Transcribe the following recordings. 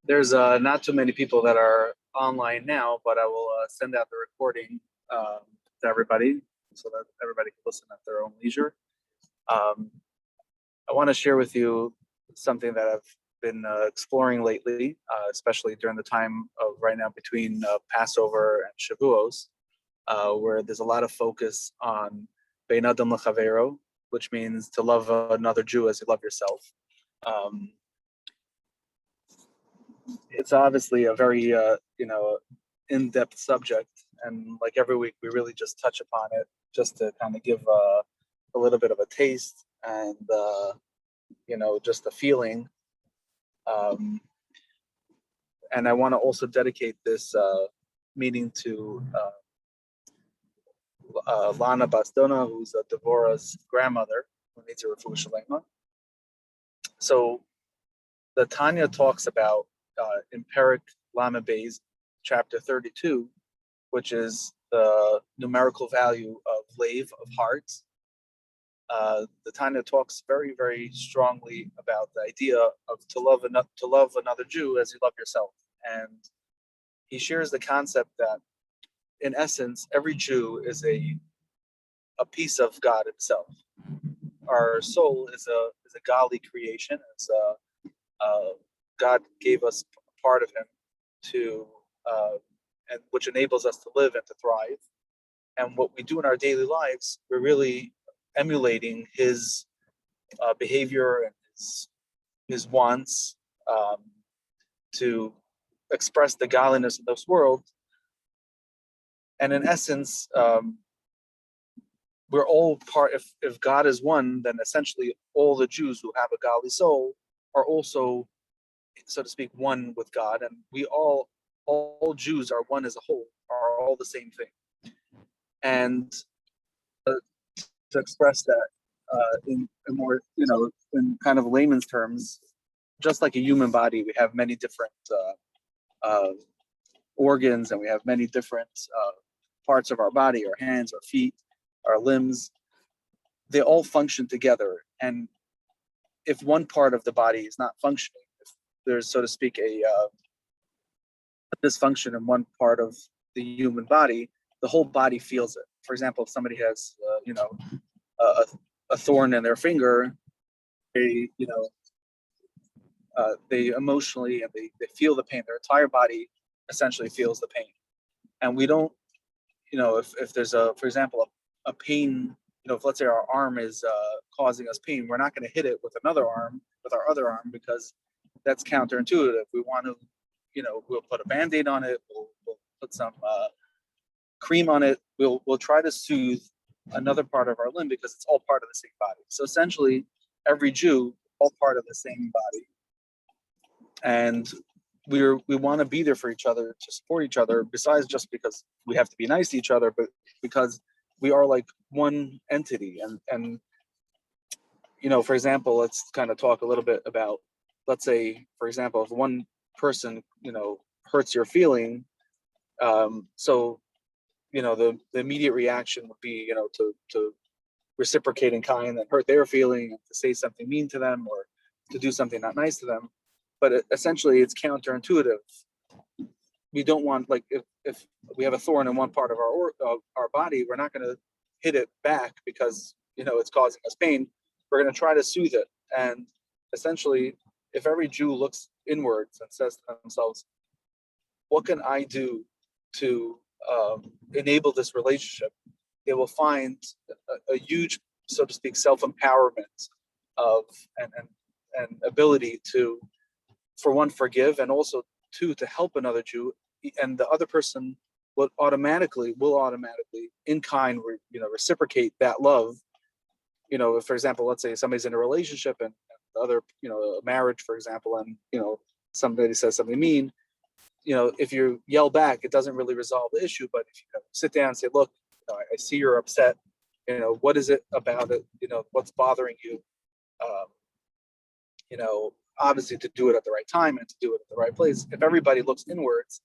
There's not too many people that are online now, but I will send out the recording to everybody so that everybody can listen at their own leisure. I want to share with you something that I've been exploring lately, especially during the time of right now between Passover and Shavuos, where there's a lot of focus on Bein Adam L'Chavero, which means to love another Jew as you love yourself. It's obviously a very in-depth subject, and like every week we really just touch upon it just to kind of give a little bit of a taste and just a feeling. And I want to also dedicate this meeting to Lana Bastona, who's Devorah's grandmother, who needs a Refuah Shalema. So the Tanya talks about in Perek Lamed Beis, chapter 32, which is the numerical value of lave, of hearts. The Tanya talks very, very strongly about the idea of to love another Jew as you love yourself, and he shares the concept that, in essence, every Jew is a piece of God Himself. Our soul is a godly creation. It's God gave us a part of Him to, and which enables us to live and to thrive. And what we do in our daily lives, we're really emulating His behavior and His wants to express the godliness of this world. And in essence, we're all part. If God is one, then essentially all the Jews who have a godly soul are also, so to speak, one with God, and we all Jews are one as a whole, are all the same thing. And to express that in more, in kind of layman's terms, just like a human body, we have many different organs, and we have many different parts of our body, our hands, our feet, our limbs. They all function together, and if one part of the body is not functioning, if there's, so to speak, a dysfunction in one part of the human body, the whole body feels it. For example, if somebody has a thorn in their finger, they they emotionally, and they feel the pain. Their entire body essentially feels the pain. And we don't, if there's for example, a pain, if let's say our arm is causing us pain, we're not going to hit it with another arm, with our other arm, because that's counterintuitive. We want to, we'll put a Band-Aid on it, we'll put some cream on it, we'll try to soothe another part of our limb, because it's all part of the same body. So essentially, every Jew, all part of the same body. And we want to be there for each other, to support each other, besides just because we have to be nice to each other, but because we are like one entity. And for example, let's kind of talk a little bit about, let's say, for example, if one person, hurts your feeling, so, the immediate reaction would be, to reciprocate in kind and hurt their feeling, and to say something mean to them, or to do something not nice to them. But essentially, it's counterintuitive. We don't want, like, if we have a thorn in one part of our body, we're not going to hit it back because it's causing us pain. We're going to try to soothe it. And essentially, if every Jew looks inwards and says to themselves, "What can I do to enable this relationship?" they will find a huge, so to speak, self-empowerment of and ability to, for one, forgive, and also two, to help another Jew, and the other person will automatically in kind reciprocate that love. If, for example, let's say somebody's in a relationship and the other, a marriage, for example, and somebody says something mean, if you yell back, it doesn't really resolve the issue. But if you sit down and say, "Look, I see you're upset. What is it about it? What's bothering you?" Obviously, to do it at the right time and to do it at the right place. If everybody looks inwards,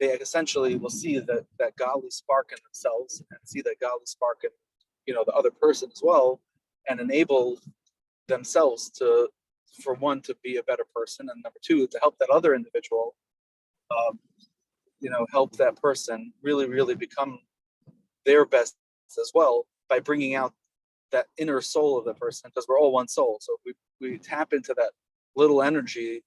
they essentially will see that godly spark in themselves, and see that godly spark in the other person as well. and enable themselves to, for one, to be a better person, and number two, to help that other individual, um, help that person really become their best as well by bringing out that inner soul of the person, because we're all one soul. So we tap into that little energy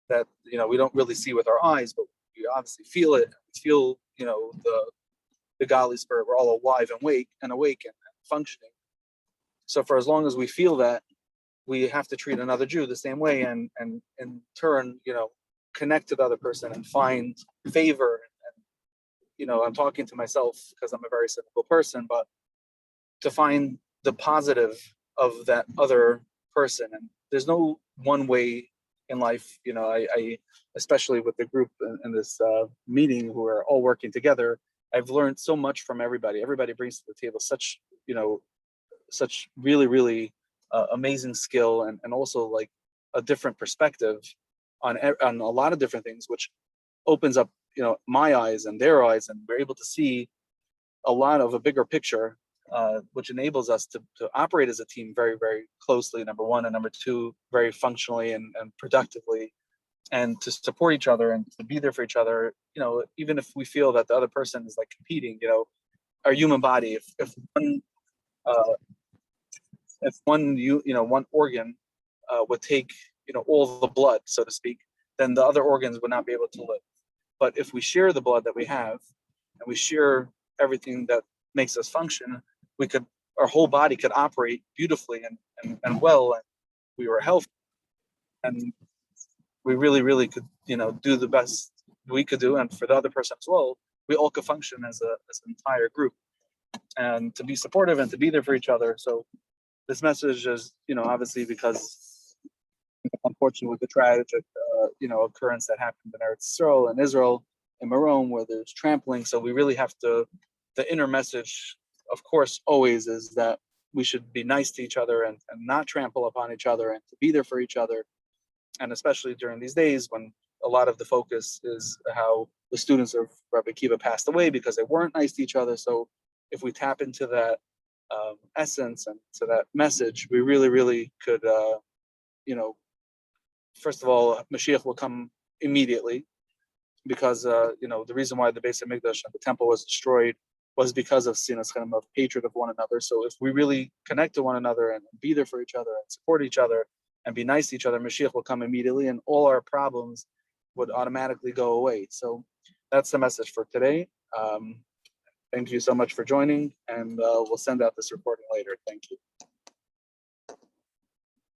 that we don't really see with our eyes, but we obviously feel it. We feel the godly spirit. We're all alive and awake and functioning. So for as long as we feel that, we have to treat another Jew the same way, and in turn, connect to the other person and find favor. And I'm talking to myself because I'm a very cynical person, but to find the positive of that other person. And there's no one way in life. I especially with the group in this meeting who are all working together, I've learned so much from everybody. Everybody brings to the table such really amazing skill, and also like a different perspective on a lot of different things, which opens up my eyes and their eyes, and we're able to see a lot of a bigger picture, which enables us to operate as a team very closely, number one, and number two, very functionally and productively, and to support each other and to be there for each other, even if we feel that the other person is like competing. Our human body, if one organ would take all the blood, so to speak, then the other organs would not be able to live. But if we share the blood that we have, and we share everything that makes us function, our whole body could operate beautifully and well, and we were healthy, and we really could do the best we could do, and for the other person as well, we all could function as an entire group, and to be supportive and to be there for each other. So this message is, obviously, because unfortunately with the tragic, occurrence that happened in Eretz Yisrael and Israel and Marom, where there's trampling. So we really have to, the inner message, of course, always is that we should be nice to each other and not trample upon each other, and to be there for each other. And especially during these days when a lot of the focus is how the students of Rabbi Akiva passed away because they weren't nice to each other. So if we tap into that essence and to that message, we really could, first of all, Mashiach will come immediately, because the reason why the Beis Hamikdash and the temple was destroyed was because of sinas chenam, of hatred of one another. So if we really connect to one another and be there for each other and support each other and be nice to each other, Mashiach will come immediately, and all our problems would automatically go away. So that's the message for today. Thank you so much for joining, and we'll send out this recording later. Thank you.